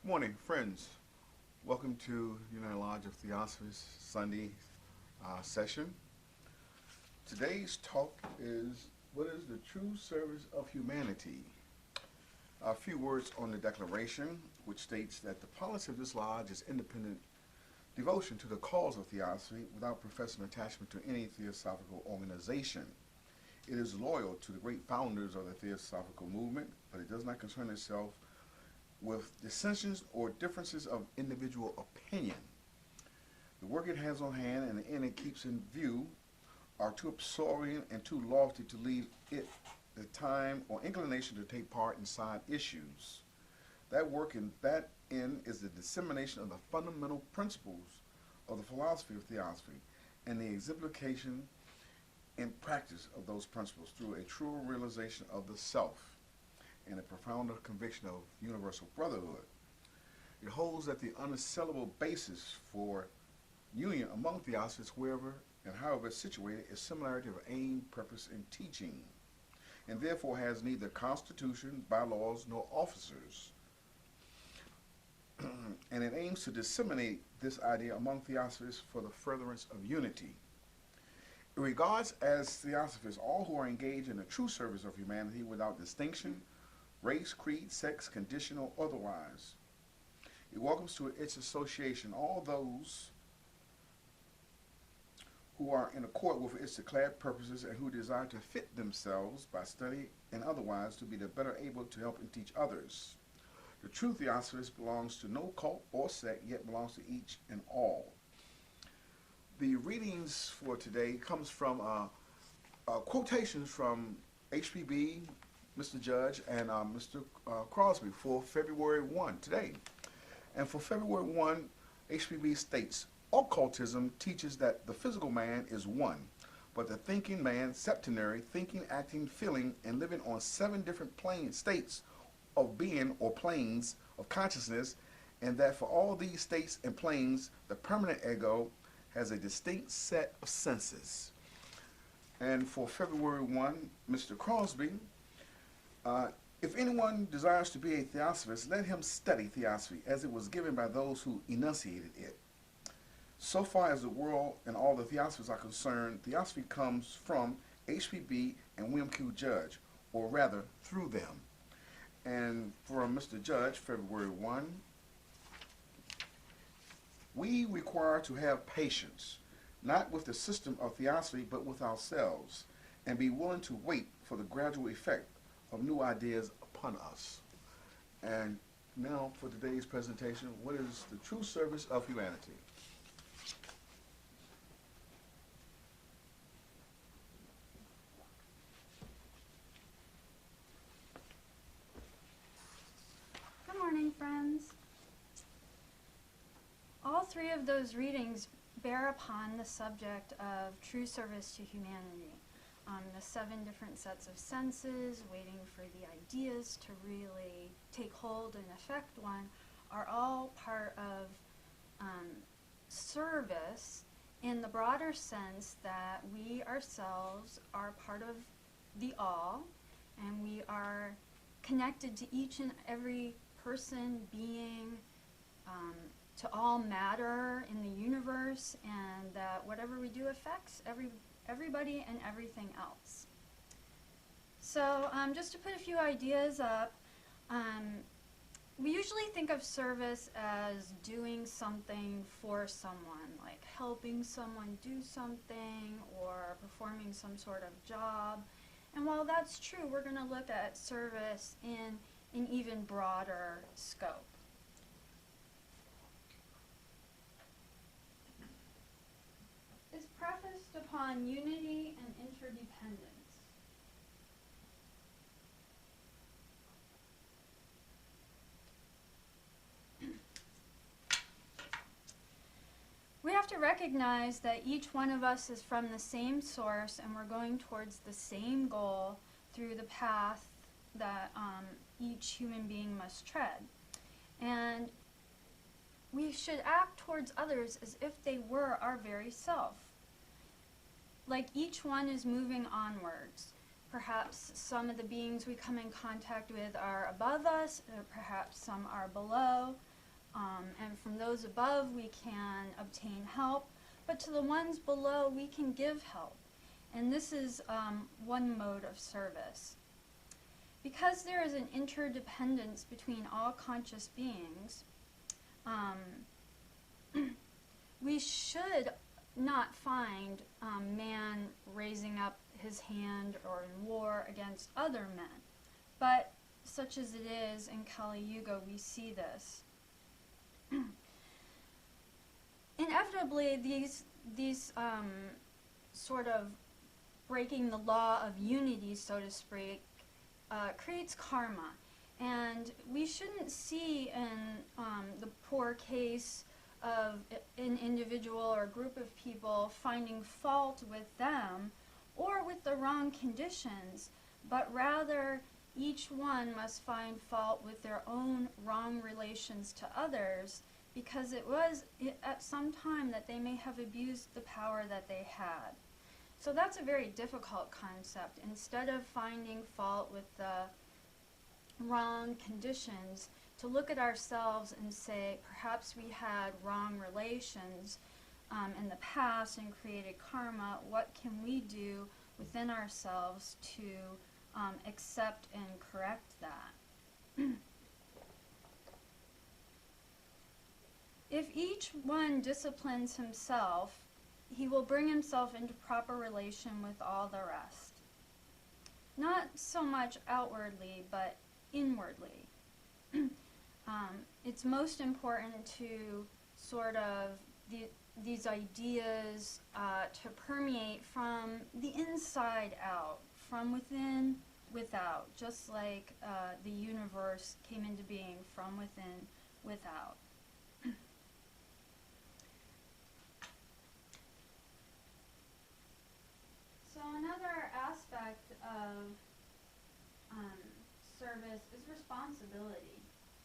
Morning, friends. Welcome to United Lodge of Theosophy's Sunday session. Today's talk is what is the true service of humanity? A few words on the declaration, which states that the policy of this lodge is independent devotion to the cause of theosophy without professing attachment to any theosophical organization. It is loyal to the great founders of the theosophical movement, but it does not concern itself with dissensions or differences of individual opinion. The work it has on hand and the end it keeps in view are too absorbing and too lofty to leave it the time or inclination to take part in side issues. That work in that end is the dissemination of the fundamental principles of the philosophy of theosophy and the exemplification in practice of those principles through a true realization of the self and a profounder conviction of universal brotherhood. It holds that the unassailable basis for union among theosophists, wherever and however situated, is similarity of aim, purpose, and teaching, and therefore has neither constitution, bylaws, nor officers. And it aims to disseminate this idea among theosophists for the furtherance of unity. It regards as theosophists all who are engaged in the true service of humanity without distinction, race, creed, sex, condition, or otherwise. It welcomes to its association all those who are in accord with its declared purposes and who desire to fit themselves by study and otherwise to be the better able to help and teach others. The true theosophist belongs to no cult or sect, yet belongs to each and all. The readings for today comes from quotations from HPB, Mr. Judge, and Mr. Crosby for February 1 today. And for February 1, HPB states, occultism teaches that the physical man is one, but the thinking man, septenary, thinking, acting, feeling, and living on 7 different states of being or planes of consciousness, and that for all these states and planes, the permanent ego has a distinct set of senses. And for February 1, Mr. Crosby, if anyone desires to be a theosophist, let him study theosophy as it was given by those who enunciated it. So far as the world and all the theosophists are concerned, theosophy comes from HPB and William Q. Judge, or rather through them. And for Mr. Judge, February 1, we require to have patience, not with the system of theosophy, but with ourselves, and be willing to wait for the gradual effect of new ideas upon us. And now for today's presentation, what is the true service of humanity? Good morning, friends. All 3 of those readings bear upon the subject of true service to humanity. The 7 different sets of senses, waiting for the ideas to really take hold and affect one, are all part of service in the broader sense that we ourselves are part of the all, and we are connected to each and every person, being, to all matter in the universe, and that whatever we do affects everybody and everything else. So just to put a few ideas up, we usually think of service as doing something for someone, like helping someone do something or performing some sort of job. And while that's true, we're going to look at service in an even broader scope. It's prefaced upon unity and interdependence. We have to recognize that each one of us is from the same source, and we're going towards the same goal through the path that each human being must tread. And we should act towards others as if they were our very self. Like each one is moving onwards. Perhaps some of the beings we come in contact with are above us, or perhaps some are below. And from those above, we can obtain help. But to the ones below, we can give help. And this is one mode of service. Because there is an interdependence between all conscious beings, we should not find man raising up his hand or in war against other men. But such as it is in Kali Yuga, we see this. Inevitably, these sort of breaking the law of unity, so to speak, creates karma. And we shouldn't see in the poor case of an individual or group of people finding fault with them or with the wrong conditions, but rather each one must find fault with their own wrong relations to others, because it was at some time that they may have abused the power that they had. So that's a very difficult concept. Instead of finding fault with the wrong conditions, to look at ourselves and say, perhaps we had wrong relations in the past and created karma. What can we do within ourselves to accept and correct that? If each one disciplines himself, he will bring himself into proper relation with all the rest. Not so much outwardly, but inwardly. It's most important to sort of these ideas to permeate from the inside out, from within without, just like the universe came into being from within without. So another aspect of service is responsibility.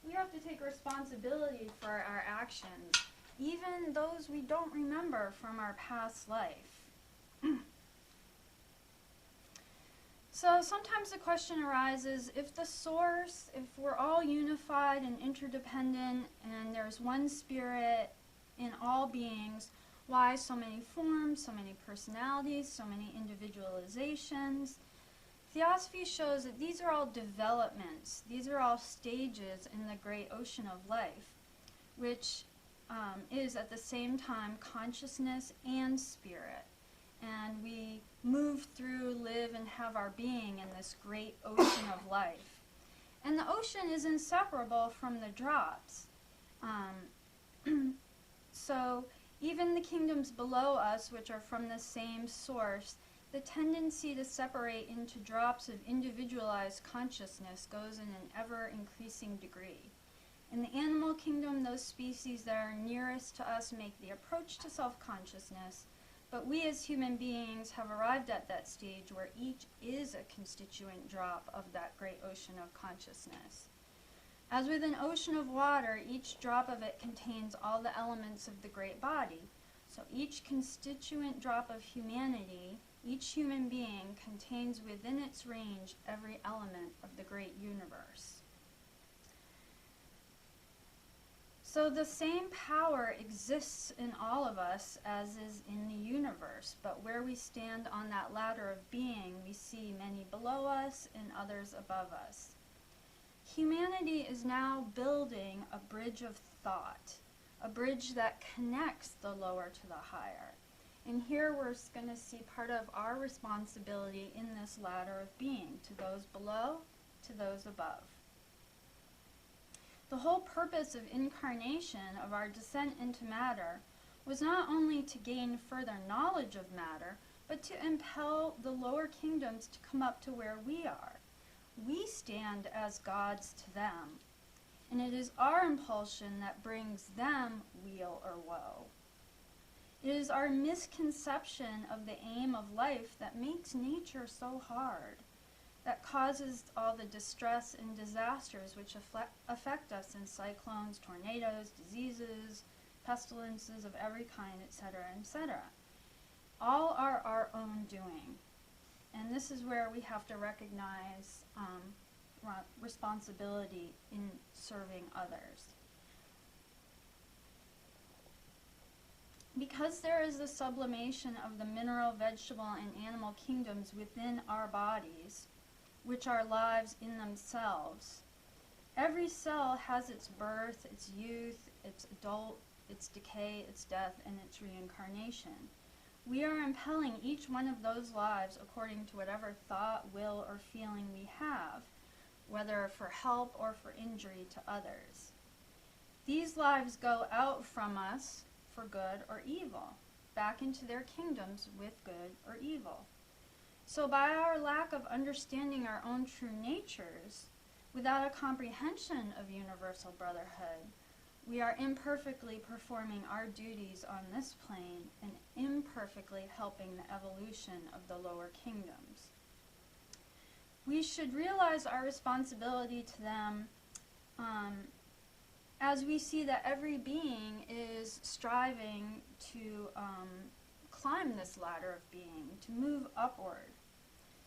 We have to take responsibility for our actions, even those we don't remember from our past life. So sometimes the question arises, if the source, if we're all unified and interdependent and there's one spirit in all beings, why so many forms, so many personalities, so many individualizations? Theosophy shows that these are all developments. These are all stages in the great ocean of life, which is at the same time consciousness and spirit. And we move through, live, and have our being in this great ocean of life. And the ocean is inseparable from the drops. So even the kingdoms below us, which are from the same source, the tendency to separate into drops of individualized consciousness goes in an ever-increasing degree. In the animal kingdom, those species that are nearest to us make the approach to self-consciousness, but we as human beings have arrived at that stage where each is a constituent drop of that great ocean of consciousness. As with an ocean of water, each drop of it contains all the elements of the great body. So each constituent drop of humanity, each human being, contains within its range every element of the great universe. So the same power exists in all of us as is in the universe, but where we stand on that ladder of being, we see many below us and others above us. Humanity is now building a bridge of thought, a bridge that connects the lower to the higher. And here we're going to see part of our responsibility in this ladder of being, to those below, to those above. The whole purpose of incarnation, of our descent into matter, was not only to gain further knowledge of matter, but to impel the lower kingdoms to come up to where we are. We stand as gods to them, and it is our impulsion that brings them weal or woe. It is our misconception of the aim of life that makes nature so hard, that causes all the distress and disasters which affect us in cyclones, tornadoes, diseases, pestilences of every kind, etc., etc. All are our own doing. And this is where we have to recognize responsibility in serving others. Because there is the sublimation of the mineral, vegetable, and animal kingdoms within our bodies, which are lives in themselves, every cell has its birth, its youth, its adult, its decay, its death, and its reincarnation. We are impelling each one of those lives according to whatever thought, will, or feeling we have, whether for help or for injury to others. These lives go out from us for good or evil, back into their kingdoms with good or evil. So by our lack of understanding our own true natures, without a comprehension of universal brotherhood, we are imperfectly performing our duties on this plane and imperfectly helping the evolution of the lower kingdoms. We should realize our responsibility to them as we see that every being is striving to climb this ladder of being, to move upward.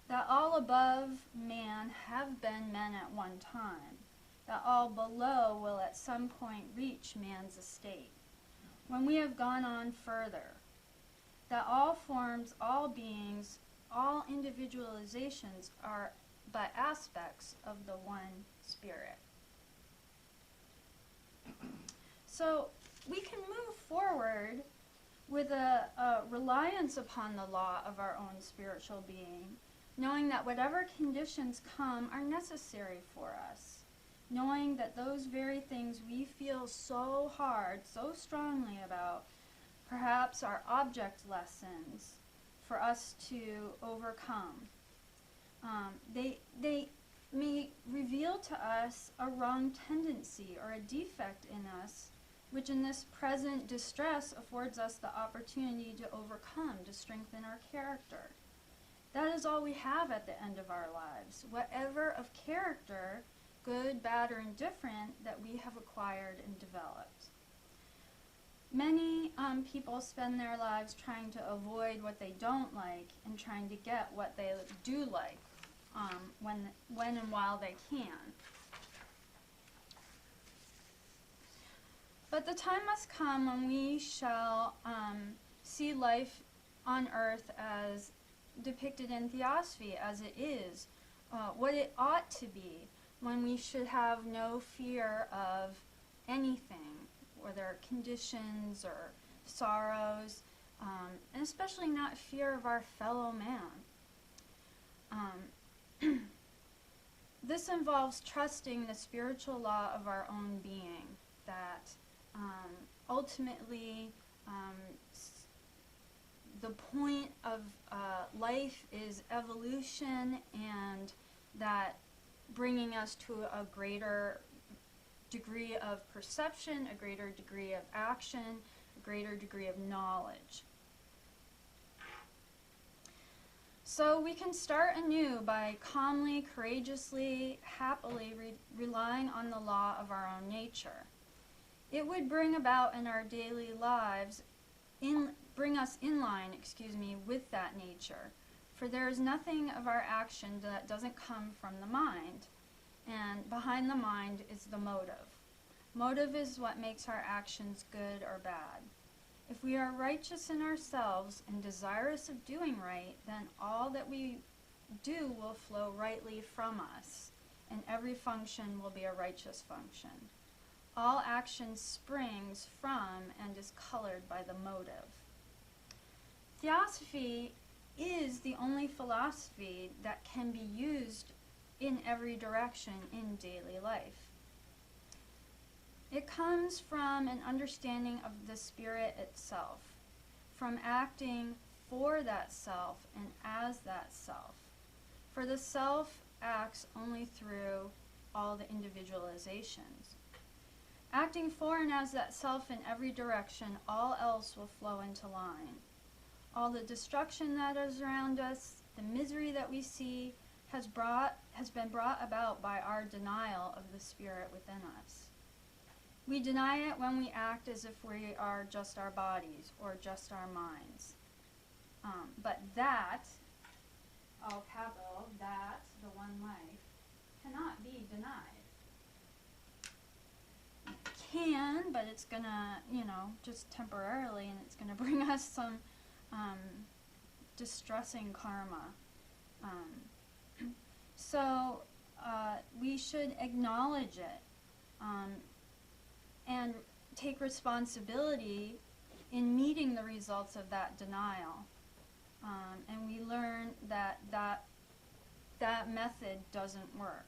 That all above man have been men at one time, that all below will at some point reach man's estate, when we have gone on further, that all forms, all beings, all individualizations are but aspects of the one spirit. So we can move forward with a reliance upon the law of our own spiritual being, knowing that whatever conditions come are necessary for us, knowing that those very things we feel so hard, so strongly about, perhaps are object lessons for us to overcome. They may reveal to us a wrong tendency or a defect in us, which in this present distress affords us the opportunity to overcome, to strengthen our character. That is all we have at the end of our lives, whatever of character, good, bad, or indifferent, that we have acquired and developed. Many people spend their lives trying to avoid what they don't like and trying to get what they do like when and while they can. But the time must come when we shall see life on earth as depicted in Theosophy, as it is, what it ought to be, when we should have no fear of anything, whether conditions or sorrows, and especially not fear of our fellow man. This involves trusting the spiritual law of our own being, that ultimately the point of life is evolution, and that bringing us to a greater degree of perception, a greater degree of action, a greater degree of knowledge. So we can start anew by calmly, courageously, happily relying on the law of our own nature. It would bring about in our daily lives, bring us in line, with that nature. For there is nothing of our action that doesn't come from the mind, and behind the mind is the motive. Motive is what makes our actions good or bad. If we are righteous in ourselves and desirous of doing right, then all that we do will flow rightly from us, and every function will be a righteous function. All action springs from and is colored by the motive. Theosophy is the only philosophy that can be used in every direction in daily life. It comes from an understanding of the spirit itself, from acting for that self and as that self. For the self acts only through all the individualizations. Acting for and as that self in every direction, all else will flow into line. All the destruction that is around us, the misery that we see, has been brought about by our denial of the spirit within us. We deny it when we act as if we are just our bodies or just our minds. But that all capital, that, the one life, cannot be denied. It can, but it's gonna, just temporarily, and it's gonna bring us some distressing karma. So we should acknowledge it and take responsibility in meeting the results of that denial. And we learn that method doesn't work.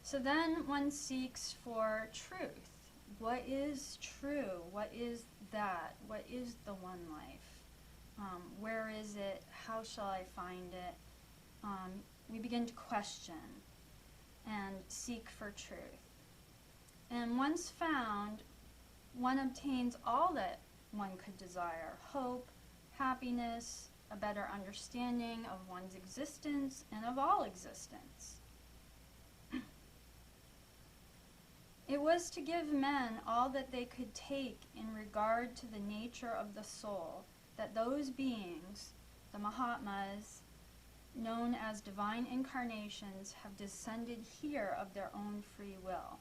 So then one seeks for truth. What is true? What is that? What is the one life? Where is it? How shall I find it? We begin to question and seek for truth. And once found, one obtains all that one could desire: hope, happiness, a better understanding of one's existence and of all existence. It was to give men all that they could take in regard to the nature of the soul that those beings, the Mahatmas, known as divine incarnations, have descended here of their own free will.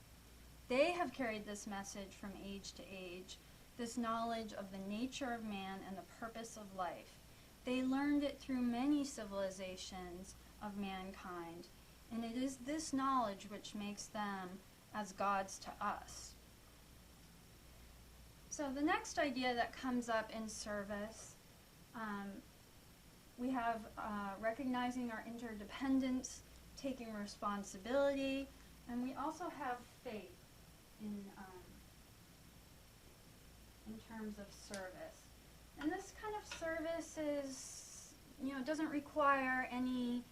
They have carried this message from age to age, this knowledge of the nature of man and the purpose of life. They learned it through many civilizations of mankind, and it is this knowledge which makes them as gods to us. So the next idea that comes up in service, we have recognizing our interdependence, taking responsibility, and we also have faith in terms of service. And this kind of service is, doesn't require any,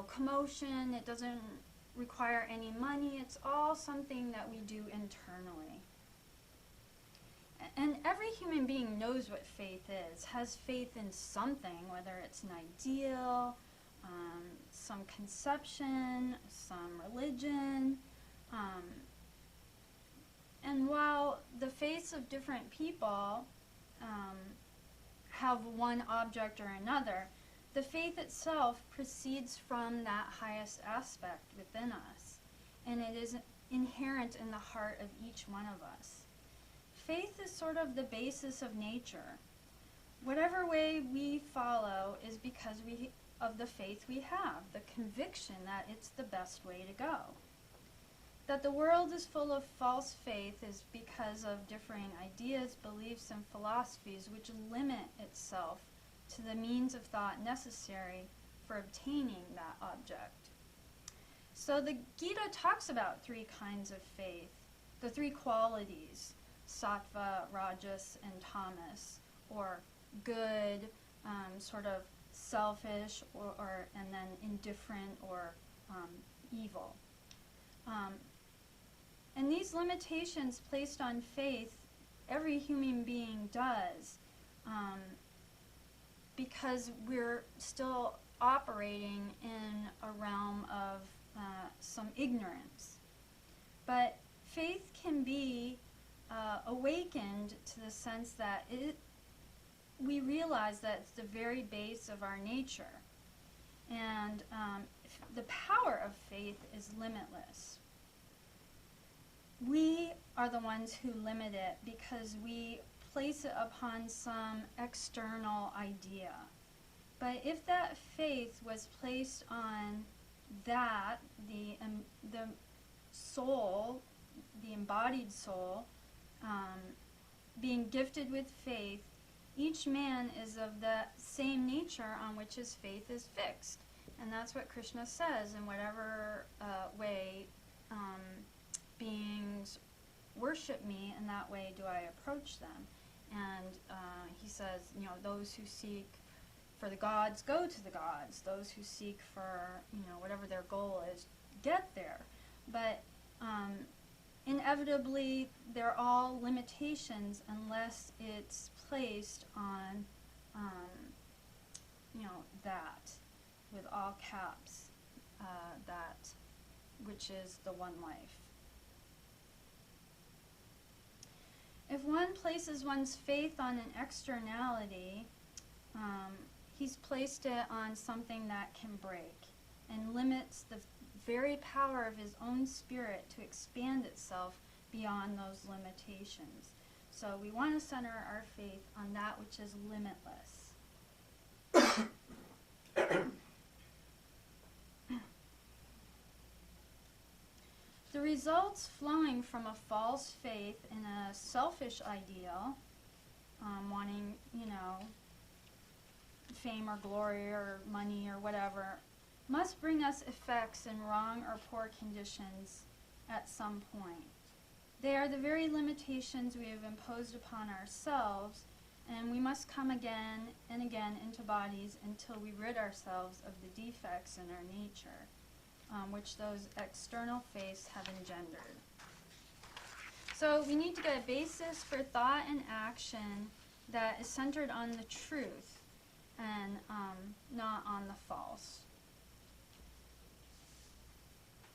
commotion. It doesn't require any money. It's all something that we do internally. And every human being knows what faith is, has faith in something, whether it's an ideal, some conception, some religion. And while the faiths of different people have one object or another, the faith itself proceeds from that highest aspect within us, and it is inherent in the heart of each one of us. Faith is sort of the basis of nature. Whatever way we follow is because of the faith we have, the conviction that it's the best way to go. That the world is full of false faith is because of differing ideas, beliefs, and philosophies which limit itself to the means of thought necessary for obtaining that object. So the Gita talks about three kinds of faith, the three qualities: sattva, rajas, and tamas, or good, sort of selfish, and then indifferent or evil. And these limitations placed on faith, every human being does, because we're still operating in a realm of some ignorance. But faith can be awakened to the sense that we realize that it's the very base of our nature. And the power of faith is limitless. We are the ones who limit it because we place it upon some external idea. But if that faith was placed on that, the soul, the embodied soul, being gifted with faith, each man is of the same nature on which his faith is fixed. And that's what Krishna says: in whatever way beings worship me, in that way do I approach them. And he says, those who seek for the gods go to the gods. Those who seek for, whatever their goal is, get there. But inevitably, they're all limitations unless it's placed on, that, with all caps, that, which is the one life. If one places one's faith on an externality, He's placed it on something that can break and limits the very power of his own spirit to expand itself beyond those limitations. So we want to center our faith on that which is limitless. The results flowing from a false faith in a selfish ideal, wanting, fame or glory or money or whatever, must bring us effects in wrong or poor conditions at some point. They are the very limitations we have imposed upon ourselves, and we must come again and again into bodies until we rid ourselves of the defects in our nature, which those external faiths have engendered. So we need to get a basis for thought and action that is centered on the truth and not on the false.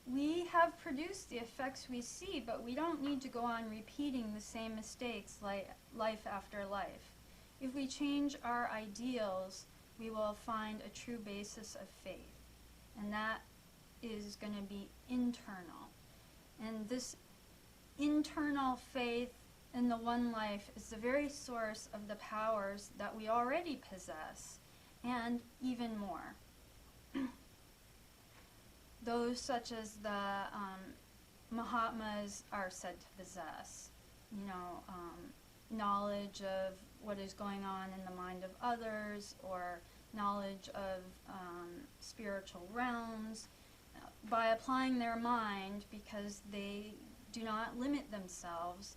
We have produced the effects we see, but we don't need to go on repeating the same mistakes like life after life. If we change our ideals, we will find a true basis of faith, and that is going to be internal. And this internal faith in the one life is the very source of the powers that we already possess, and even more. Those such as the Mahatmas are said to possess, knowledge of what is going on in the mind of others, or knowledge of spiritual realms, by applying their mind, because they do not limit themselves.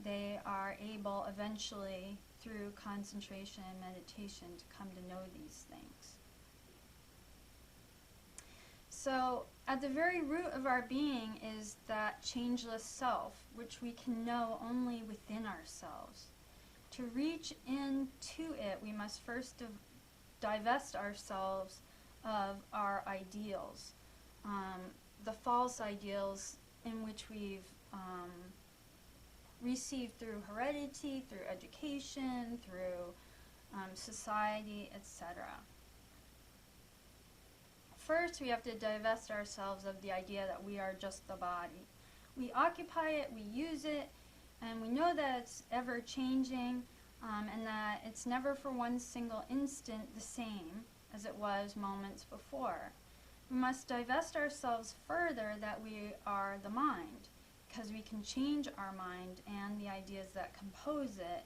They are able eventually, through concentration and meditation, to come to know these things. So, at the very root of our being is that changeless self, which we can know only within ourselves. To reach into it, we must first divest ourselves of our ideals, the false ideals in which we've received through heredity, through education, through society, etc. First, we have to divest ourselves of the idea that we are just the body. We occupy it, we use it, and we know that it's ever changing, and that it's never for one single instant the same as it was moments before. We must divest ourselves further that we are the mind, because we can change our mind and the ideas that compose it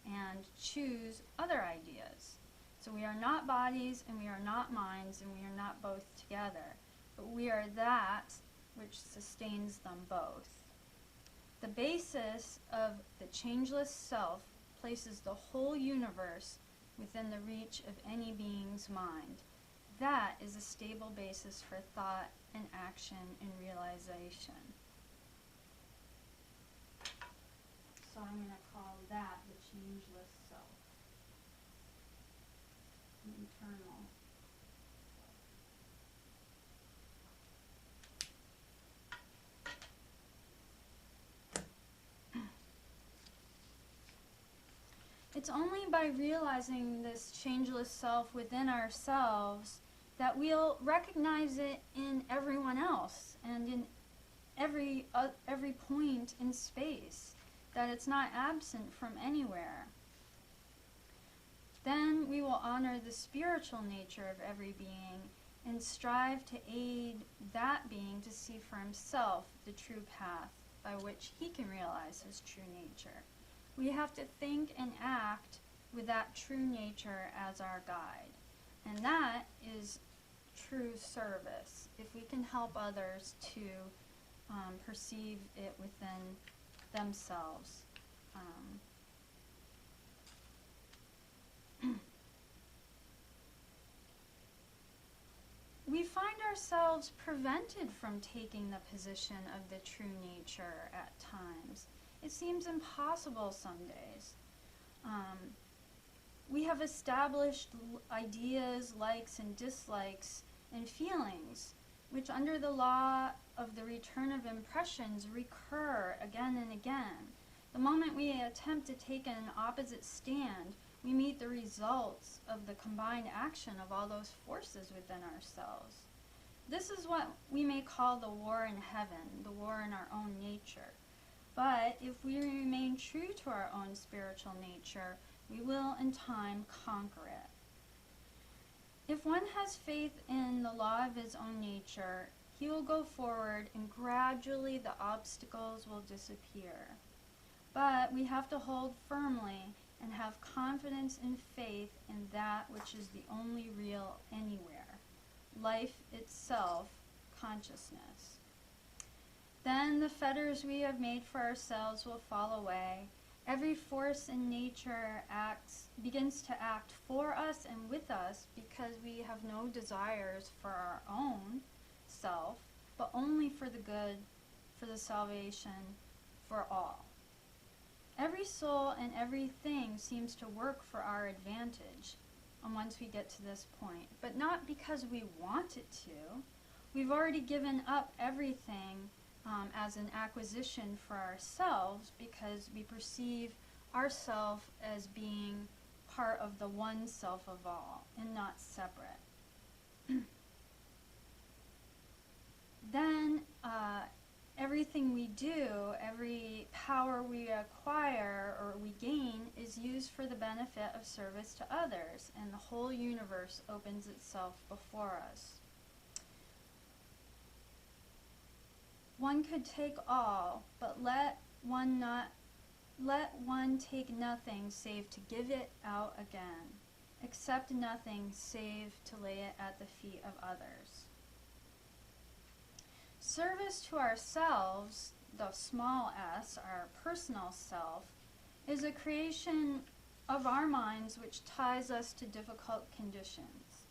and choose other ideas. So we are not bodies, and we are not minds, and we are not both together, but we are that which sustains them both. The basis of the changeless self places the whole universe within the reach of any being's mind. That is a stable basis for thought and action and realization. So I'm going to call that the changeless self. Internal. It's only by realizing this changeless self within ourselves that we'll recognize it in everyone else and in every point in space, that it's not absent from anywhere. Then we will honor the spiritual nature of every being and strive to aid that being to see for himself the true path by which he can realize his true nature. We have to think and act with that true nature as our guide. And that is true service, if we can help others to perceive it within themselves. We find ourselves prevented from taking the position of the true nature at times. It seems impossible some days. We have established ideas, likes and dislikes, and feelings, which under the law of the return of impressions recur again and again. The moment we attempt to take an opposite stand, we meet the results of the combined action of all those forces within ourselves. This is what we may call the war in heaven, the war in our own nature. But if we remain true to our own spiritual nature, we will in time conquer it. If one has faith in the law of his own nature, he will go forward and gradually the obstacles will disappear. But we have to hold firmly and have confidence and faith in that which is the only real anywhere, life itself, consciousness. Then the fetters we have made for ourselves will fall away. Every force in nature begins to act for us and with us because we have no desires for our own self, but only for the good, for the salvation, for all. Every soul and everything seems to work for our advantage once we get to this point, but not because we want it to. We've already given up everything as an acquisition for ourselves because we perceive ourself as being part of the one self of all and not separate. Then everything we do, every power we acquire or we gain is used for the benefit of service to others, and the whole universe opens itself before us. One could take all, but let one take nothing save to give it out again, accept nothing save to lay it at the feet of others. Service to ourselves, the small s, our personal self, is a creation of our minds which ties us to difficult conditions.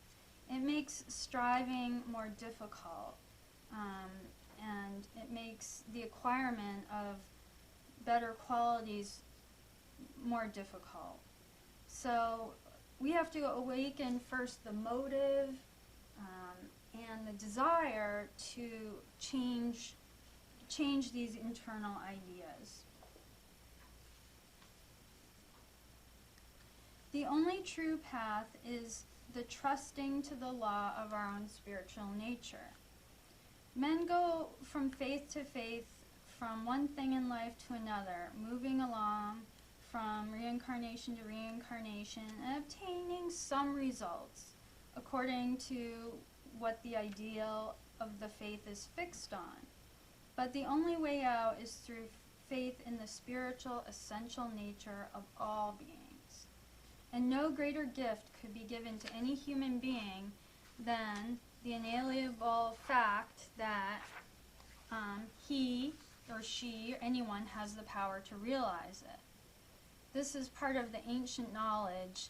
It makes striving more difficult, and it makes the acquirement of better qualities more difficult. So we have to awaken first the motive and the desire to change these internal ideas. The only true path is the trusting to the law of our own spiritual nature. Men go from faith to faith, from one thing in life to another, moving along from reincarnation to reincarnation and obtaining some results according to what the ideal of the faith is fixed on. But the only way out is through faith in the spiritual essential nature of all beings. And no greater gift could be given to any human being than the inalienable fact that he or she or anyone has the power to realize it. This is part of the ancient knowledge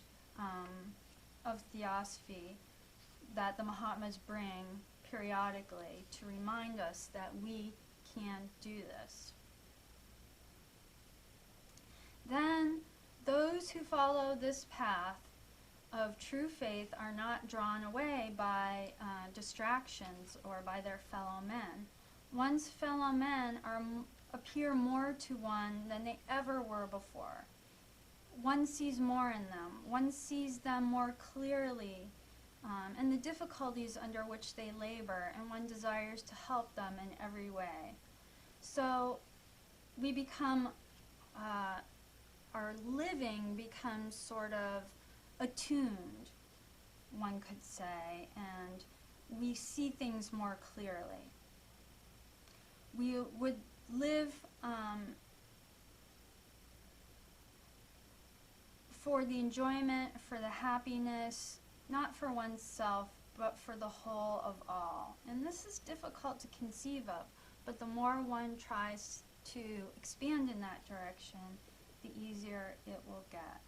of theosophy that the Mahatmas bring periodically to remind us that we can do this. Then those who follow this path of true faith are not drawn away by distractions or by their fellow men. One's fellow men appear more to one than they ever were before. One sees more in them. One sees them more clearly and the difficulties under which they labor, and one desires to help them in every way. So we become, our living becomes sort of attuned, one could say, and we see things more clearly. We would live for the enjoyment, for the happiness, not for oneself, but for the whole of all. And this is difficult to conceive of, but the more one tries to expand in that direction, the easier it will get.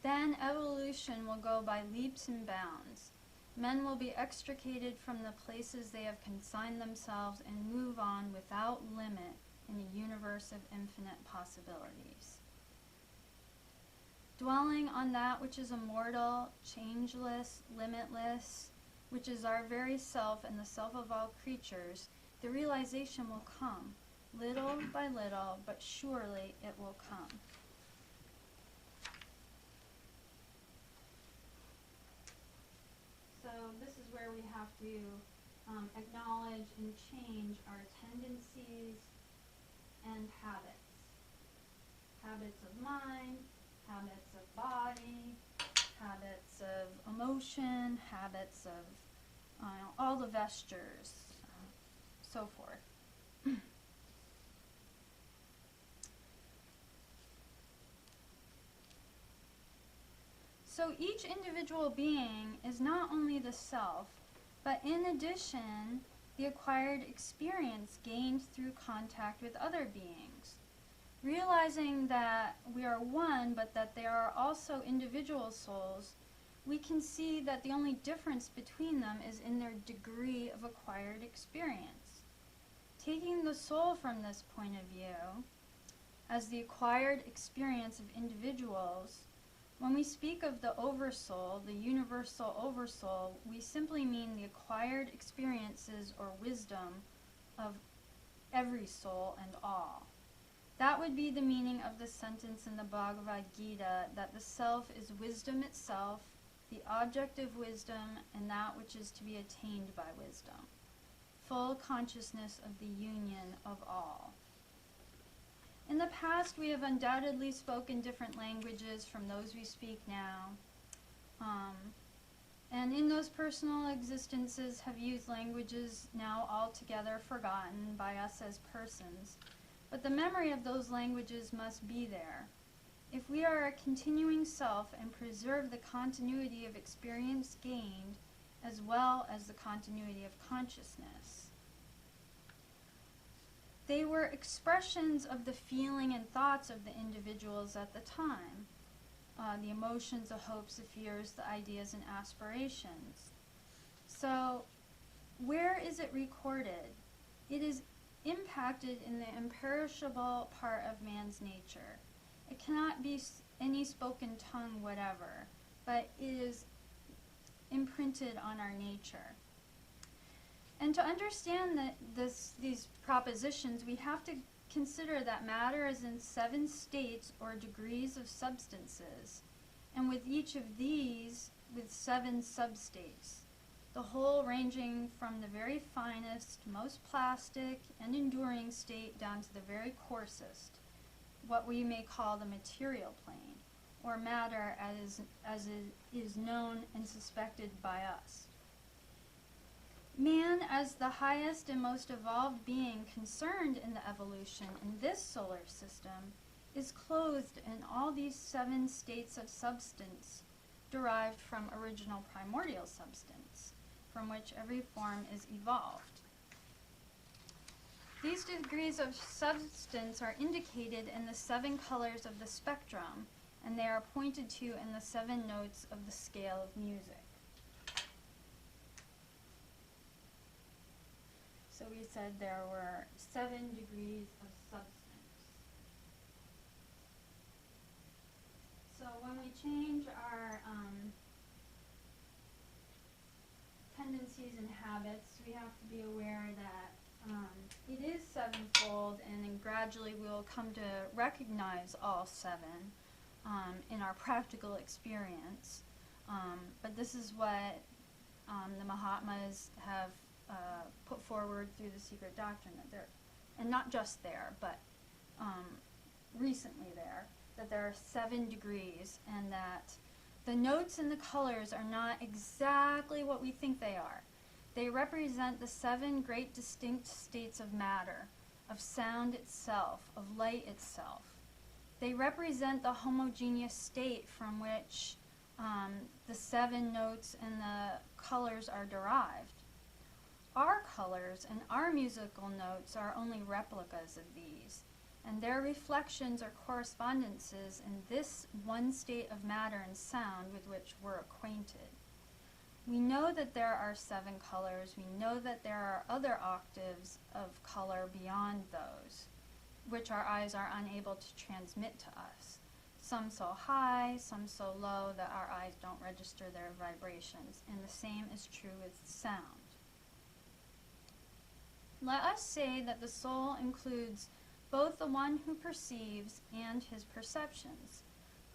Then evolution will go by leaps and bounds. Men will be extricated from the places they have consigned themselves and move on without limit in a universe of infinite possibilities. Dwelling on that which is immortal, changeless, limitless, which is our very self and the self of all creatures, the realization will come, little by little, but surely it will come. have to acknowledge and change our tendencies and habits. Habits of mind, habits of body, habits of emotion, habits of all the vestures, so forth. So each individual being is not only the self, but in addition, the acquired experience gained through contact with other beings. Realizing that we are one, but that there are also individual souls, we can see that the only difference between them is in their degree of acquired experience. Taking the soul from this point of view, as the acquired experience of individuals, when we speak of the oversoul, the universal oversoul, we simply mean the acquired experiences or wisdom of every soul and all. That would be the meaning of the sentence in the Bhagavad Gita that the self is wisdom itself, the object of wisdom, and that which is to be attained by wisdom. Full consciousness of the union of all. In the past, we have undoubtedly spoken different languages from those we speak now. And in those personal existences have used languages now altogether forgotten by us as persons. But the memory of those languages must be there. If we are a continuing self and preserve the continuity of experience gained, as well as the continuity of consciousness. They were expressions of the feeling and thoughts of the individuals at the time, the emotions, the hopes, the fears, the ideas, and aspirations. So, where is it recorded? It is impacted in the imperishable part of man's nature. It cannot be any spoken tongue whatever, but it is imprinted on our nature. And to understand these propositions, we have to consider that matter is in 7 states or degrees of substances, and with each of these, with 7 substates, the whole ranging from the very finest, most plastic and enduring state down to the very coarsest, what we may call the material plane, or matter as it is known and suspected by us. Man, as the highest and most evolved being concerned in the evolution in this solar system, is clothed in all these 7 states of substance derived from original primordial substance, from which every form is evolved. These degrees of substance are indicated in the 7 colors of the spectrum, and they are pointed to in the 7 notes of the scale of music. So we said there were 7 degrees of substance. So when we change our tendencies and habits, we have to be aware that it is 7-fold, and then gradually we'll come to recognize all 7 in our practical experience. But this is what the Mahatmas have put forward through the secret doctrine, that there, and not just there, but recently there, that there are 7 degrees, and that the notes and the colors are not exactly what we think they are. They represent the 7 great distinct states of matter, of sound itself, of light itself. They represent the homogeneous state from which the 7 notes and the colors are derived. Our colors and our musical notes are only replicas of these, and their reflections or correspondences in this one state of matter and sound with which we're acquainted. We know that there are 7 colors. We know that there are other octaves of color beyond those, which our eyes are unable to transmit to us. Some so high, some so low that our eyes don't register their vibrations, and the same is true with sound. Let us say that the soul includes both the one who perceives and his perceptions,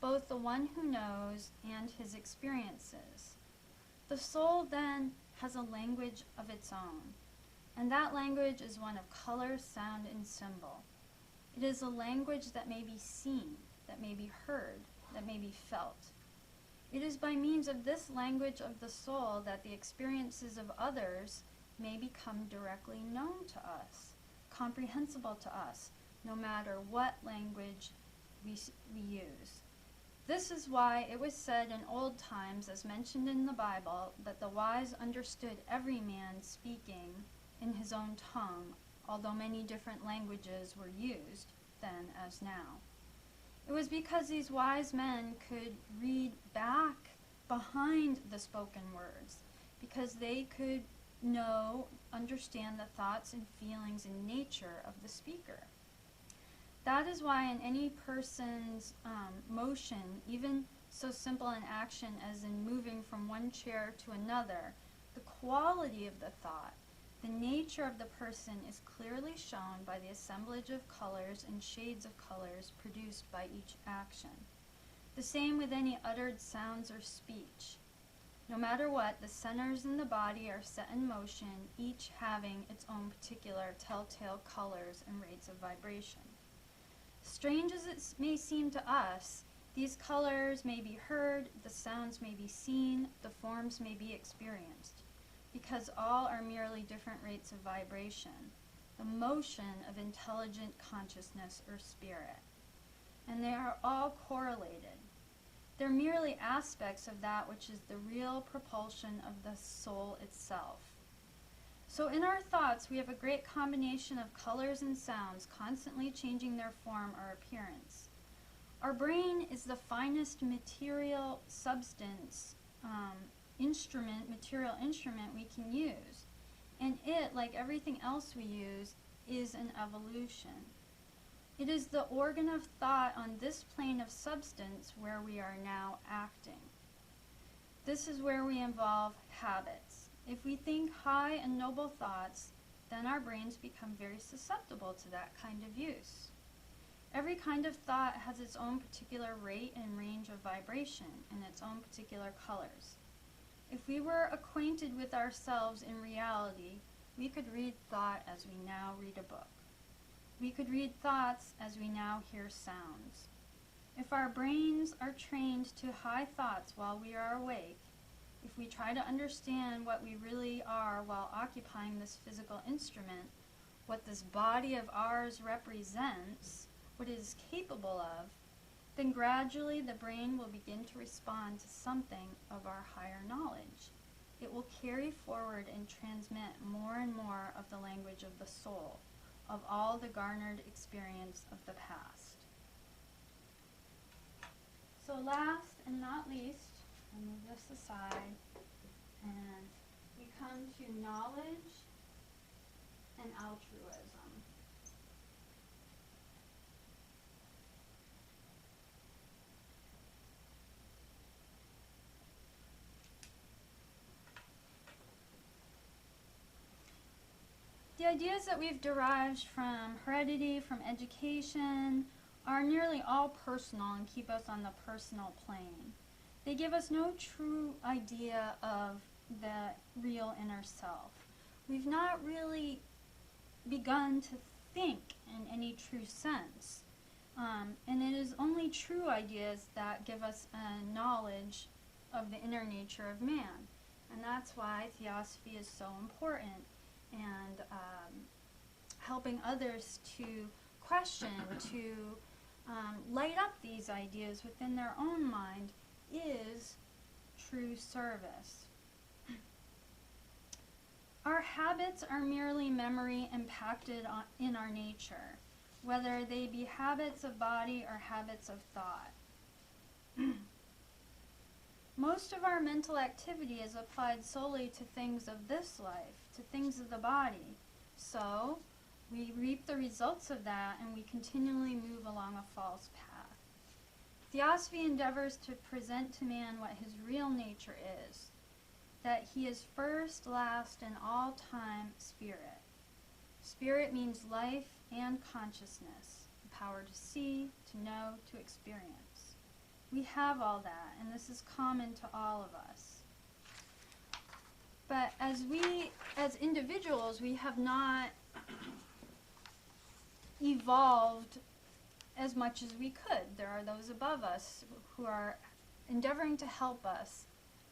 both the one who knows and his experiences. The soul then has a language of its own, and that language is one of color, sound, and symbol. It is a language that may be seen, that may be heard, that may be felt. It is by means of this language of the soul that the experiences of others may become directly known to us, comprehensible to us, no matter what language we use. This is why it was said in old times, as mentioned in the Bible, that the wise understood every man speaking in his own tongue, although many different languages were used then as now. It was because these wise men could read back behind the spoken words, because they could understand the thoughts and feelings and nature of the speaker. That is why in any person's motion, even so simple an action as in moving from one chair to another, the quality of the thought, the nature of the person is clearly shown by the assemblage of colors and shades of colors produced by each action. The same with any uttered sounds or speech. No matter what, the centers in the body are set in motion, each having its own particular telltale colors and rates of vibration. Strange as it may seem to us, these colors may be heard, the sounds may be seen, the forms may be experienced, because all are merely different rates of vibration, the motion of intelligent consciousness or spirit. And they are all correlated. They're merely aspects of that which is the real propulsion of the soul itself. So in our thoughts, we have a great combination of colors and sounds constantly changing their form or appearance. Our brain is the finest material substance, material instrument we can use. And it, like everything else we use, is an evolution. It is the organ of thought on this plane of substance where we are now acting. This is where we involve habits. If we think high and noble thoughts, then our brains become very susceptible to that kind of use. Every kind of thought has its own particular rate and range of vibration and its own particular colors. If we were acquainted with ourselves in reality, we could read thought as we now read a book. We could read thoughts as we now hear sounds. If our brains are trained to high thoughts while we are awake, if we try to understand what we really are while occupying this physical instrument, what this body of ours represents, what it is capable of, then gradually the brain will begin to respond to something of our higher knowledge. It will carry forward and transmit more and more of the language of the soul, of all the garnered experience of the past. So last and not least, I'll move this aside, and we come to knowledge and altruism. The ideas that we've derived from heredity, from education, are nearly all personal and keep us on the personal plane. They give us no true idea of the real inner self. We've not really begun to think in any true sense. And it is only true ideas that give us a knowledge of the inner nature of man. And that's why theosophy is so important. And helping others to question, to light up these ideas within their own mind is true service. Our habits are merely memory impacted in our nature, whether they be habits of body or habits of thought. Most of our mental activity is applied solely to things of this life, to things of the body. So, we reap the results of that and we continually move along a false path. Theosophy endeavors to present to man what his real nature is, that he is first, last, and all time spirit. Spirit means life and consciousness, the power to see, to know, to experience. We have all that, and this is common to all of us. But as individuals, we have not evolved as much as we could. There are those above us who are endeavoring to help us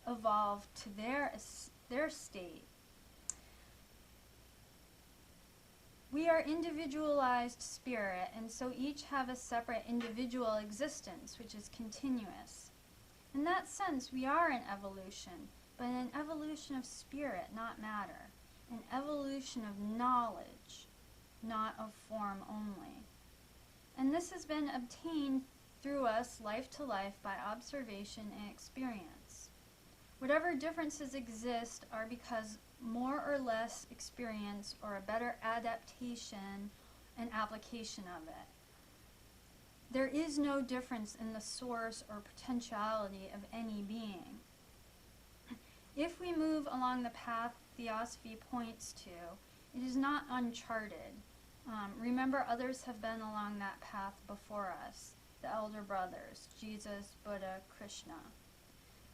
evolve to their state. We are individualized spirit, and so each have a separate individual existence, which is continuous. In that sense, we are an evolution, but an evolution of spirit, not matter. An evolution of knowledge, not of form only. And this has been obtained through us life to life by observation and experience. Whatever differences exist are because more or less experience or a better adaptation and application of it. There is no difference in the source or potentiality of any being. If we move along the path Theosophy points to, it is not uncharted. Remember, others have been along that path before us, the elder brothers, Jesus, Buddha, Krishna.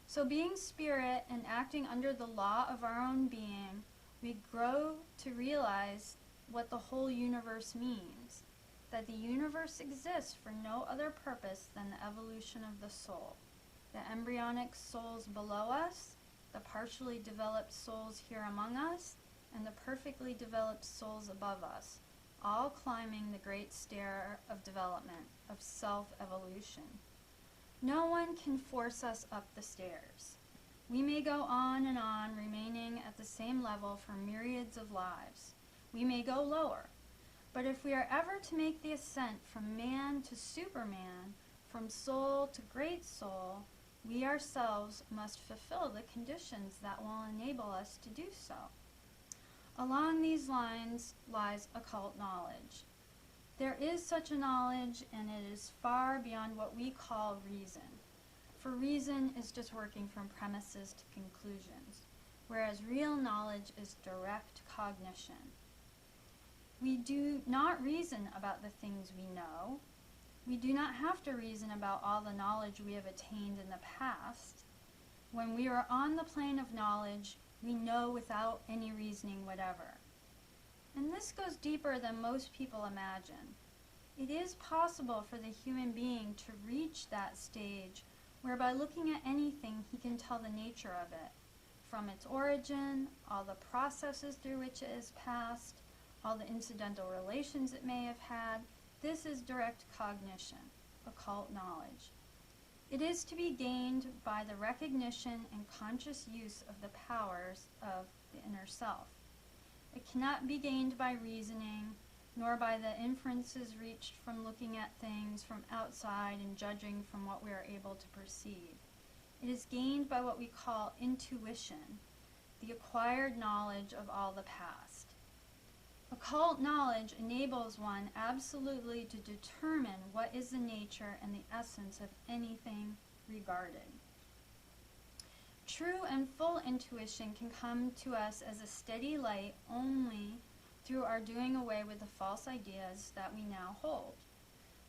So being spirit and acting under the law of our own being, we grow to realize what the whole universe means, that the universe exists for no other purpose than the evolution of the soul. The embryonic souls below us, the partially developed souls here among us, and the perfectly developed souls above us, all climbing the great stair of development, of self-evolution. No one can force us up the stairs. We may go on, remaining at the same level for myriads of lives. We may go lower. But if we are ever to make the ascent from man to superman, from soul to great soul, we ourselves must fulfill the conditions that will enable us to do so. Along these lines lies occult knowledge. There is such a knowledge, and it is far beyond what we call reason. For reason is just working from premises to conclusions, whereas real knowledge is direct cognition. We do not reason about the things we know. We do not have to reason about all the knowledge we have attained in the past. When we are on the plane of knowledge, we know without any reasoning whatever. And this goes deeper than most people imagine. It is possible for the human being to reach that stage where by looking at anything he can tell the nature of it, from its origin, all the processes through which it has passed, all the incidental relations it may have had. This is direct cognition, occult knowledge. It is to be gained by the recognition and conscious use of the powers of the inner self. It cannot be gained by reasoning, nor by the inferences reached from looking at things from outside and judging from what we are able to perceive. It is gained by what we call intuition, the acquired knowledge of all the past. Occult knowledge enables one absolutely to determine what is the nature and the essence of anything regarded. True and full intuition can come to us as a steady light only through our doing away with the false ideas that we now hold.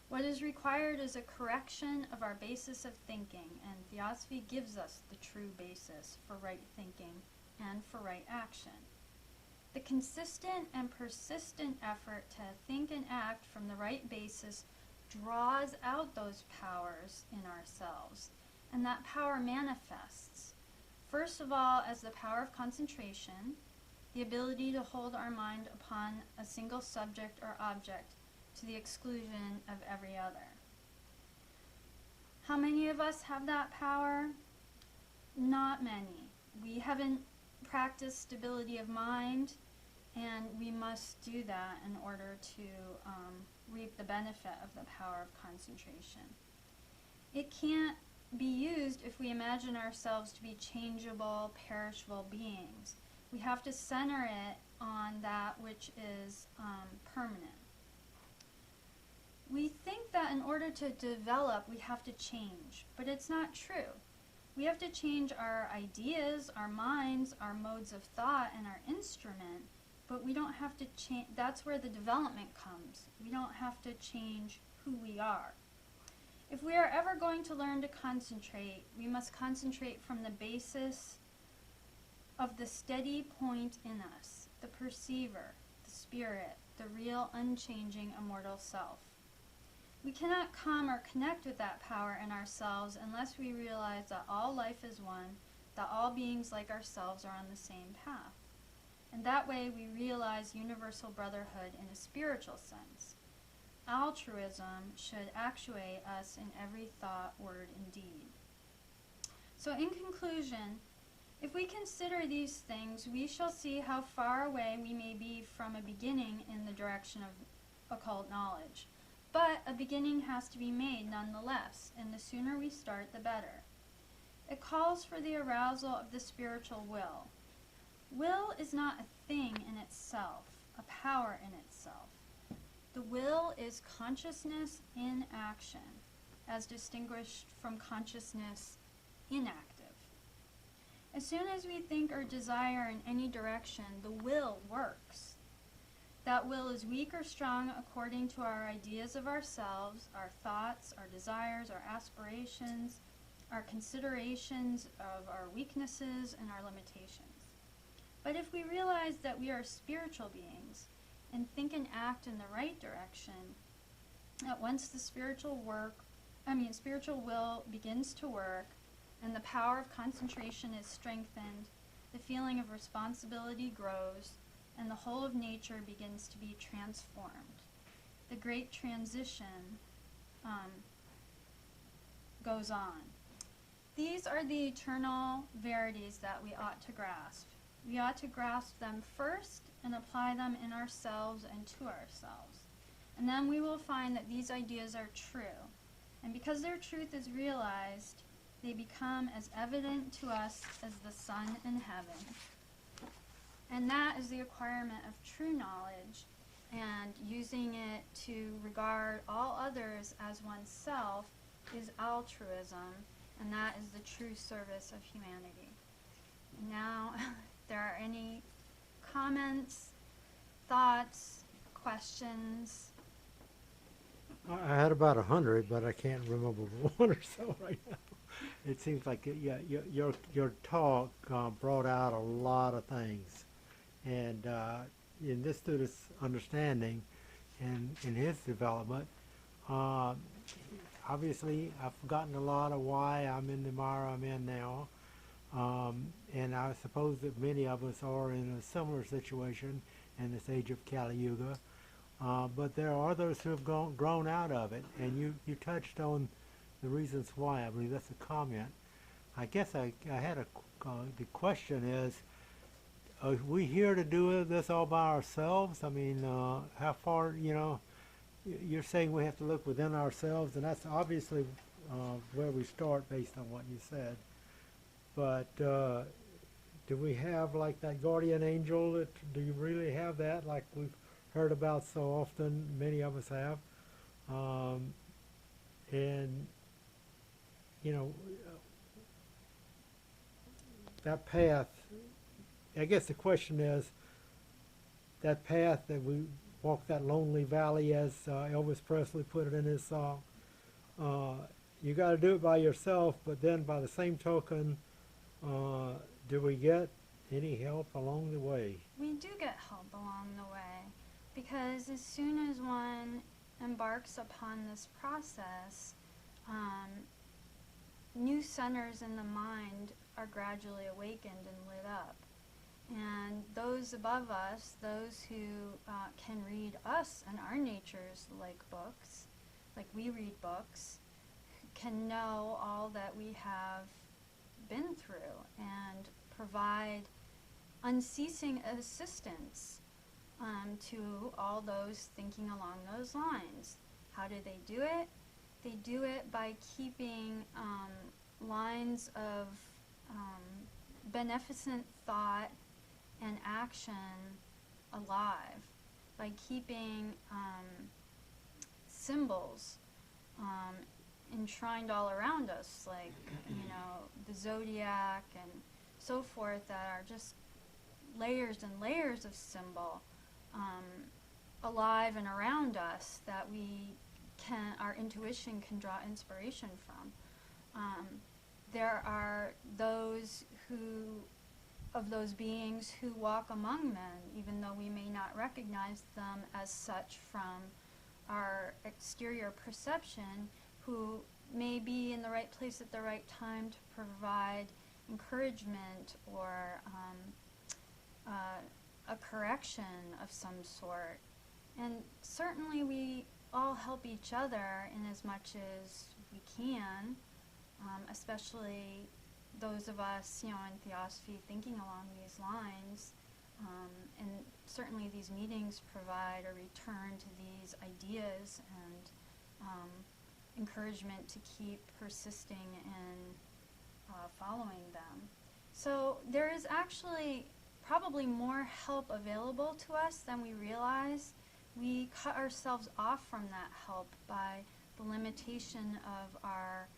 What is required is a correction of our basis of thinking, and Theosophy gives us the true basis for right thinking and for right action. The consistent and persistent effort to think and act from the right basis draws out those powers in ourselves, and that power manifests, first of all, as the power of concentration, the ability to hold our mind upon a single subject or object to the exclusion of every other. How many of us have that power? Not many. We haven't practiced stability of mind, and we must do that in order to reap the benefit of the power of concentration. It can't be used if we imagine ourselves to be changeable, perishable beings. We have to center it on that which is permanent. We think that in order to develop, we have to change, but it's not true. We have to change our ideas, our minds, our modes of thought, and our instrument, but we don't have to change. That's where the development comes. We don't have to change who we are. If we are ever going to learn to concentrate, we must concentrate from the basis of the steady point in us, the perceiver, the spirit, the real unchanging immortal self. We cannot come or connect with that power in ourselves unless we realize that all life is one, that all beings like ourselves are on the same path. And that way we realize universal brotherhood in a spiritual sense. Altruism should actuate us in every thought, word, and deed. So in conclusion, if we consider these things, we shall see how far away we may be from a beginning in the direction of occult knowledge. But a beginning has to be made nonetheless, and the sooner we start, the better. It calls for the arousal of the spiritual will. Will is not a thing in itself, a power in itself. The will is consciousness in action, as distinguished from consciousness inactive. As soon as we think or desire in any direction, the will works. That will is weak or strong according to our ideas of ourselves, our thoughts, our desires, our aspirations, our considerations of our weaknesses and our limitations. But if we realize that we are spiritual beings and think and act in the right direction, at once the spiritual will begins to work and the power of concentration is strengthened, the feeling of responsibility grows, and the whole of nature begins to be transformed. The great transition goes on. These are the eternal verities that we ought to grasp. We ought to grasp them first and apply them in ourselves and to ourselves. And then we will find that these ideas are true. And because their truth is realized, they become as evident to us as the sun in heaven. And that is the acquirement of true knowledge, and using it to regard all others as oneself is altruism, and that is the true service of humanity. Now, if there are any comments, thoughts, questions? I had about 100, but I can't remember one or so right now. It seems like your talk brought out a lot of things, and in this student's understanding and in his development, obviously I've forgotten a lot of why I'm in the mire I'm in now, and I suppose that many of us are in a similar situation in this age of Kali Yuga, but there are others who have grown out of it, and you touched on the reasons why. I believe that's a comment. I guess I had the question is, are we here to do this all by ourselves? I mean, how far, you're saying we have to look within ourselves, and that's obviously where we start based on what you said. But do we have like that guardian angel? Do you really have that, like we've heard about so often, many of us have? And that path, I guess the question is, that path that we walk, that lonely valley, as Elvis Presley put it in his song, you got to do it by yourself, but then by the same token, do we get any help along the way? We do get help along the way, because as soon as one embarks upon this process, new centers in the mind are gradually awakened and lit up. And those above us, those who can read us and our natures like books, like we read books, can know all that we have been through and provide unceasing assistance to all those thinking along those lines. How do they do it? They do it by keeping lines of beneficent thought and action alive, by keeping symbols enshrined all around us, like the zodiac and so forth, that are just layers and layers of symbol alive and around us, that our intuition can draw inspiration from. There are those who of those beings who walk among men, even though we may not recognize them as such from our exterior perception, who may be in the right place at the right time to provide encouragement or a correction of some sort. And certainly we all help each other in as much as we can, especially those of us, in theosophy thinking along these lines. And certainly these meetings provide a return to these ideas and encouragement to keep persisting in following them. So there is actually probably more help available to us than we realize. We cut ourselves off from that help by the limitation of our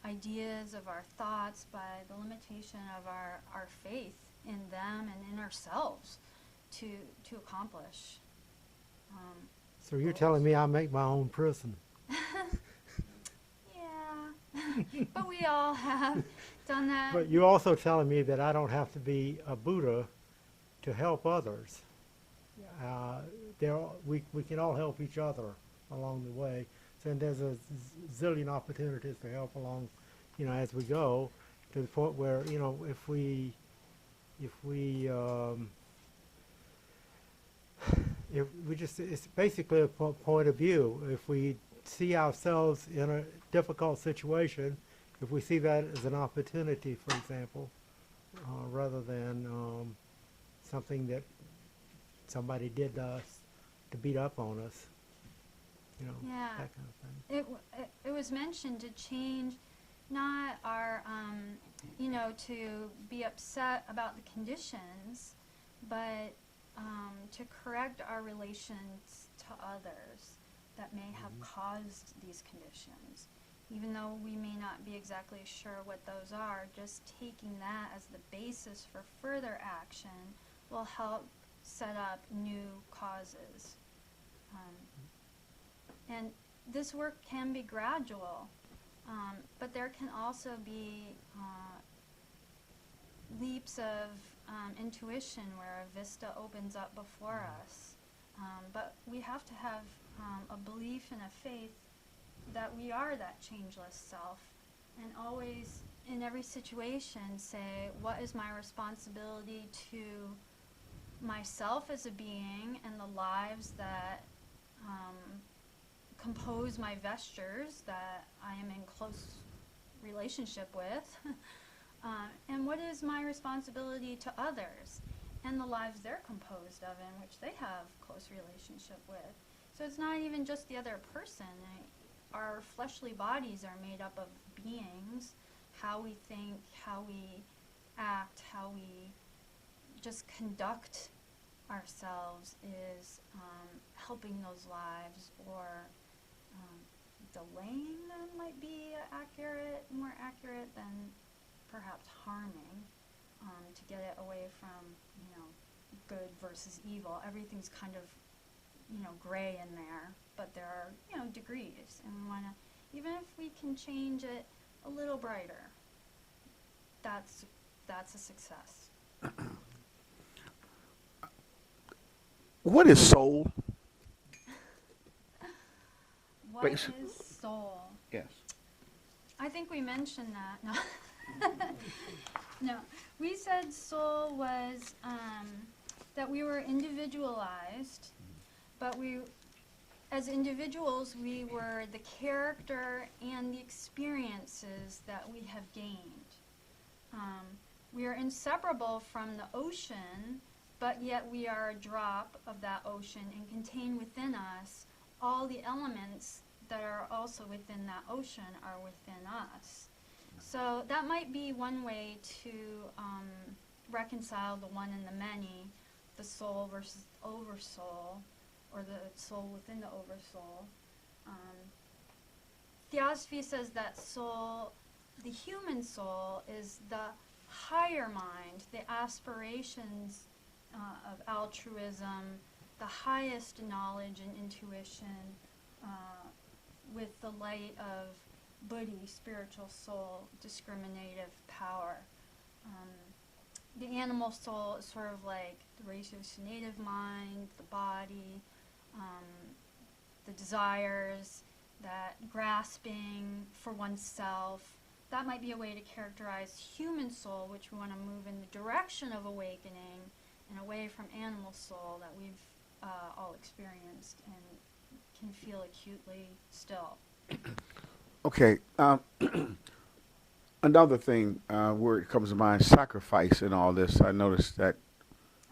ideas, of our thoughts, by the limitation of our faith in them and in ourselves to accomplish. So you're telling me I make my own prison? Yeah, but we all have done that. But you're also telling me that I don't have to be a Buddha to help others. We can all help each other along the way. So there's a zillion opportunities to help along, as we go, to the point where, if we just, it's basically a point of view. If we see ourselves in a difficult situation, if we see that as an opportunity, for example, rather than something that somebody did to us to beat up on us, Yeah. that kind of thing. It was mentioned to change not our, to be upset about the conditions, but to correct our relations to others that may have caused these conditions. Even though we may not be exactly sure what those are, just taking that as the basis for further action will help set up new causes. And this work can be gradual, but there can also be leaps of intuition where a vista opens up before us. But we have to have a belief and a faith that we are that changeless self, and always in every situation say, what is my responsibility to myself as a being and the lives that compose my vestures that I am in close relationship with, and what is my responsibility to others and the lives they're composed of in which they have close relationship with. So it's not even just the other person. Our fleshly bodies are made up of beings. How we think, how we act, how we just conduct ourselves is helping those lives, or delaying them might be more accurate than perhaps harming, to get it away from, good versus evil. Everything's kind of, gray in there, but there are, degrees, and we want to, even if we can change it a little brighter, that's a success. What is soul? What is soul? Yes. I think we mentioned that. No. No. We said soul was that we were individualized, but as individuals, we were the character and the experiences that we have gained. We are inseparable from the ocean, but yet we are a drop of that ocean and contain within us all the elements that are also within that ocean are within us. So that might be one way to reconcile the one and the many, the soul versus the oversoul, or the soul within the oversoul. Theosophy says that soul, the human soul, is the higher mind, the aspirations of altruism, the highest knowledge and intuition, with the light of Buddhi, spiritual soul, discriminative power. the animal soul is sort of like the ratiocinative mind, the body, the desires, that grasping for oneself. That might be a way to characterize human soul, which we want to move in the direction of awakening and away from animal soul that we've all experienced and can feel acutely still. Okay. Another thing, word comes to mind, sacrifice in all this. I noticed that.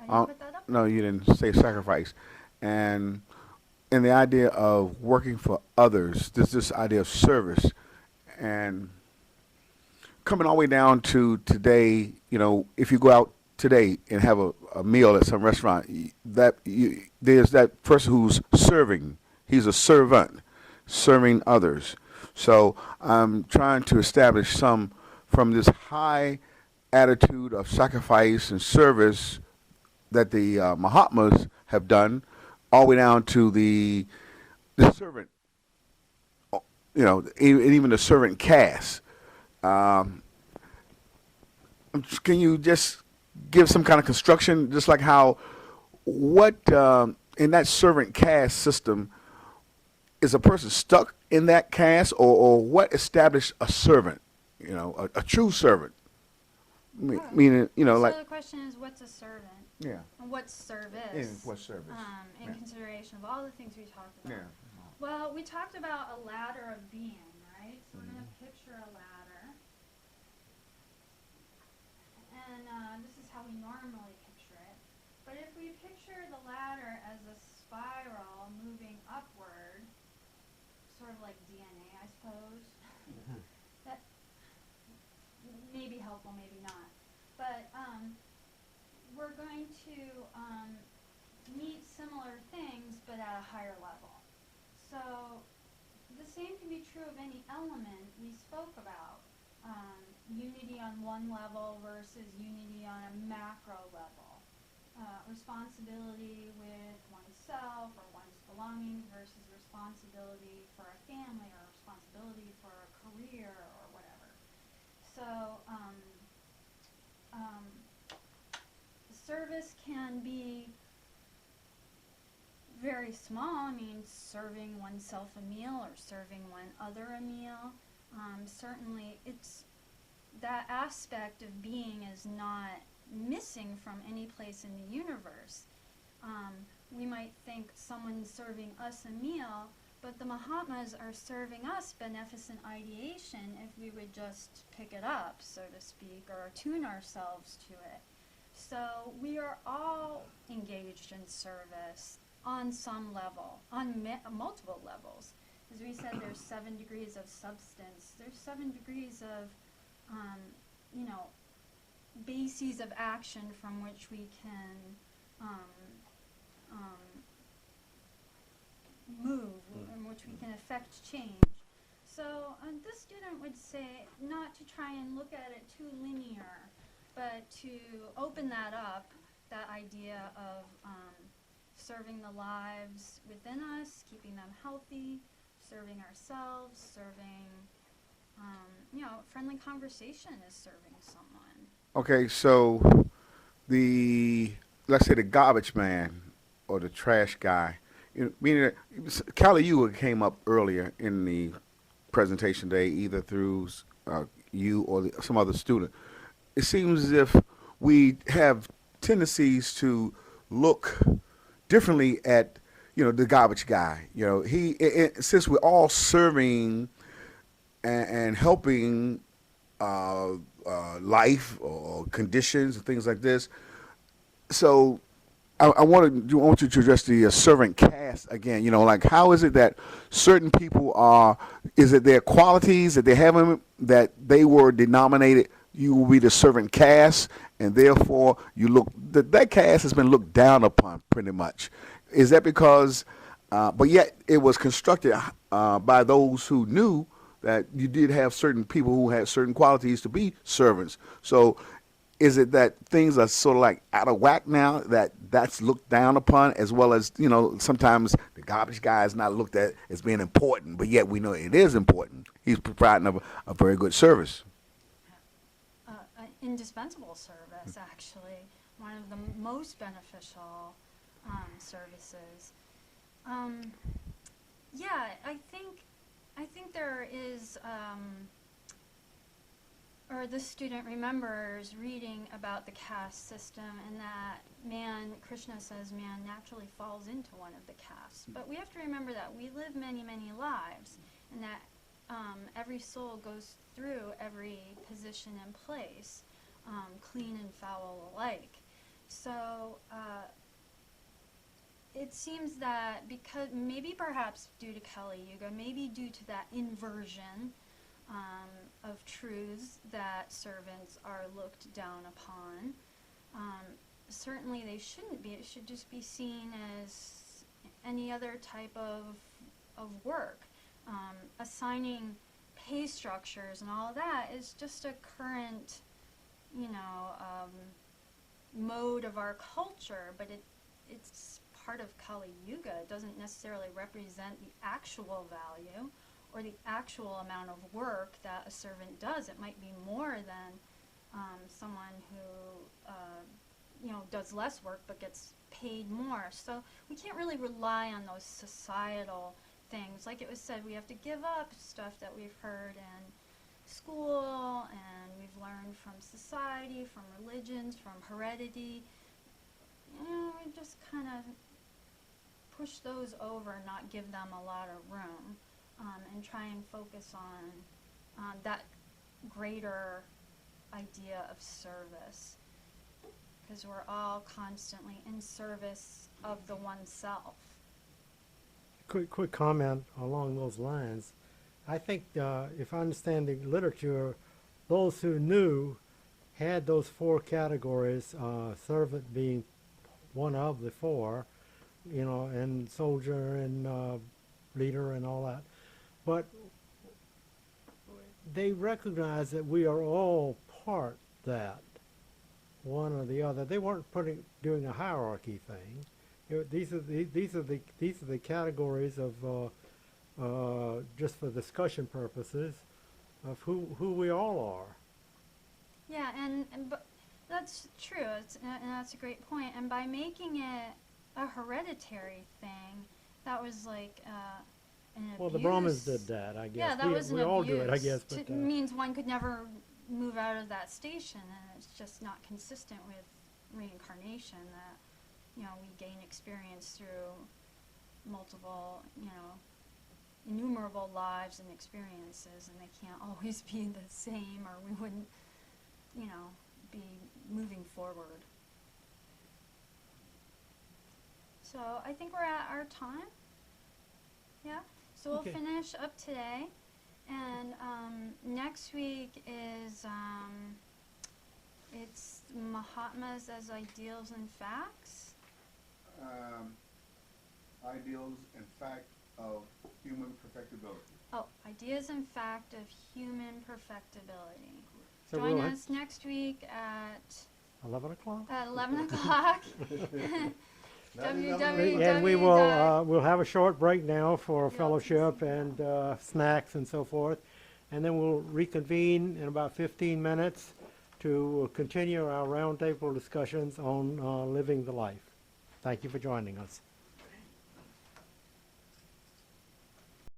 I didn't put that up? No, you didn't say sacrifice. And in the idea of working for others, there's this idea of service. And coming all the way down to today, if you go out today and have a meal at some restaurant, there's that person who's serving. He's a servant, serving others. So I'm trying to establish some from this high attitude of sacrifice and service that the Mahatmas have done, all the way down to the servant, even the servant caste. Can you just give some kind of construction, just like what in that servant caste system, is a person stuck in that caste, or what established a servant, a true servant? Meaning, So like. the question is, what's a servant? Yeah. And what's service? What service? In Yeah. consideration of all the things we talked about. Yeah. Well, we talked about a ladder of being, right? So we're going to picture a ladder. And this is how we normally picture it. But if we picture the ladder as a spiral moving upward, sort of like DNA, I suppose, that may be helpful, maybe not. But we're going to meet similar things, but at a higher level. So the same can be true of any element we spoke about. Unity on one level versus unity on a macro level. Responsibility with oneself or one's belongings versus responsibility for a family or responsibility for a career or whatever. So service can be very small. I mean, serving oneself a meal or serving one other a meal. Certainly, that aspect of being is not missing from any place in the universe. We might think someone's serving us a meal, but the Mahatmas are serving us beneficent ideation if we would just pick it up, so to speak, or attune ourselves to it. So we are all engaged in service on some level, on multiple levels. As we said, there's 7 degrees of substance. There's 7 degrees of, bases of action from which we can move, in which we can affect change. So this student would say not to try and look at it too linear, but to open that up, that idea of serving the lives within us, keeping them healthy, serving ourselves, serving, friendly conversation is serving someone. Okay, so let's say the garbage man or the trash guy, meaning Kali Yuga came up earlier in the presentation today, either through you or some other student. It seems as if we have tendencies to look differently at, the garbage guy. Since we're all serving and helping life or conditions and things like this. So I want you to address the servant caste again. Like, how is it that certain people is it their qualities that they have that they were denominated, you will be the servant caste, and therefore that caste has been looked down upon pretty much. Is that because, but yet it was constructed by those who knew that you did have certain people who had certain qualities to be servants. So is it that things are sort of like out of whack now, that's looked down upon, as well as, sometimes the garbage guy is not looked at as being important, but yet we know it is important. He's providing a very good service. indispensable service, actually, one of the most beneficial services. Yeah, I think there is, or the student remembers reading about the caste system, and that Krishna says man naturally falls into one of the castes. But we have to remember that we live many, many lives, and that every soul goes through every position and place, clean and foul alike. So it seems that because, maybe perhaps due to Kali Yuga, maybe due to that inversion of truths that servants are looked down upon, certainly they shouldn't be. It should just be seen as any other type of work. Assigning pay structures and all of that is just a current, mode of our culture, but it's part of Kali Yuga. It doesn't necessarily represent the actual value or the actual amount of work that a servant does. It might be more than someone who does less work but gets paid more. So we can't really rely on those societal things. Like it was said, we have to give up stuff that we've heard in school and we've learned from society, from religions, from heredity. We just kind of push those over, not give them a lot of room, and try and focus on that greater idea of service, because we're all constantly in service of the oneself. Quick comment along those lines. I think if I understand the literature, those who knew had those four categories, servant being one of the four, and soldier and leader and all that. But they recognize that we are all part that, one or the other. They weren't doing a hierarchy thing. These are the categories of just for discussion purposes of who we all are. Yeah, but that's true. And that's a great point. And by making it a hereditary thing, that was like an abuse. Well, the Brahmins did that, I guess. Yeah, that was an we abuse. all do it, I guess. But It means one could never move out of that station, and it's just not consistent with reincarnation. That we gain experience through multiple, innumerable lives and experiences, and they can't always be the same, or we wouldn't, be moving forward. So I think we're at our time. Yeah. So we'll finish up today, and next week is it's Mahatmas as ideals and facts. Ideals and fact of human perfectibility. Oh, ideas and fact of human perfectibility. So Join we'll us next week at 11 o'clock? At 11 o'clock. And we will we'll have a short break now for fellowship and snacks and so forth, and then we'll reconvene in about 15 minutes to continue our roundtable discussions on living the life. Thank you for joining us.